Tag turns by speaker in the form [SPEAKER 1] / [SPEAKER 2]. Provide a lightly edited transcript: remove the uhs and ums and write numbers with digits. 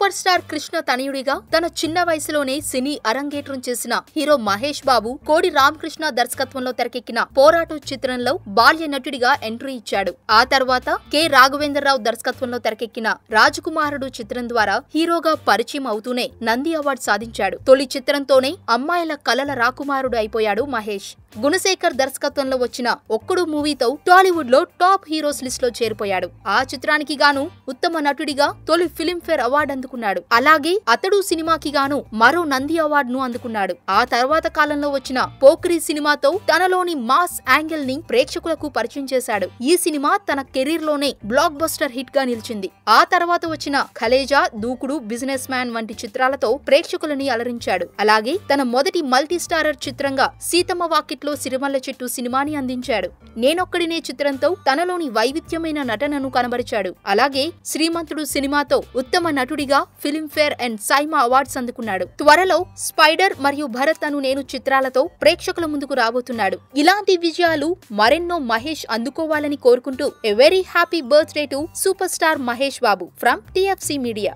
[SPEAKER 1] Super star Krishna తనయుడిగా తన చిన్న వయసులోనే సినీ అరంగేట్రం చేసిన హీరో మహేష్ బాబు కోడి రామకృష్ణ దర్శకత్వంలో తెరకెక్కిన పోరాటం చిత్రంలో బాల్య నటుడిగా ఎంట్రీ ఇచ్చాడు. ఆ తర్వాత కె రాఘవేంద్రరావు దర్శకత్వంలో తెరకెక్కిన రాజకుమారుడు చిత్రం ద్వారా హీరోగా పరిచయం అవుతూనే నంది అవార్డు సాధించాడు. తొలి చిత్రంతోనే అమ్మాయిల కలల రాకుమారుడు అయిపోయాడు మహేష్. గుణశేఖర్ దర్శకత్వంలో వచ్చిన ఒక్కడు మూవీతో టాలీవుడ్ లో టాప్ హీరోస్ లిస్ట్ లో చేరిపోయాడు. ఆ చిత్రానికి గాను ఉత్తమ నటుడిగా తొలి ఫిలింఫేర్ అవార్డు అందుకున్నాడు. అలాగే అతడు సినిమాకి గాను మరో నంది అవార్డును అందుకున్నాడు. ఆ తర్వాత కాలంలో వచ్చిన పోక్రి సినిమాతో తనలోని మాస్ యాంగిల్ ని ప్రేక్షకులకు పరిచయం చేశాడు. ఈ సినిమా తన కెరీర్ లోనే బ్లాక్ బస్టర్ హిట్ గా నిలిచింది. ఆ తర్వాత వచ్చిన ఖలేజా, దూకుడు, బిజినెస్ మ్యాన్ వంటి చిత్రాలతో ప్రేక్షకులని అలరించాడు. అలాగే తన మొదటి మల్టీ స్టారర్ చిత్రంగా సీతమ్మ వాకిట్లో సిరిమల్ల చెట్టు సినిమాని అందించాడు. నేనొక్కడినే చిత్రంతో తనలోని వైవిధ్యమైన నటనను కనబరిచాడు. అలాగే శ్రీమంతుడు సినిమాతో ఉత్తమ నటుడిగా ఫిలింఫేర్ అండ్ సైమా అవార్డ్స్ అందుకున్నాడు. త్వరలో స్పైడర్ మరియు భరత్ అను నేను చిత్రాలతో ప్రేక్షకుల ముందుకు రాబోతున్నాడు. ఇలాంటి విజయాలు మరెన్నో మహేష్ అందుకోవాలని కోరుకుంటూ a very happy birthday to super star Mahesh Babu from TFC media.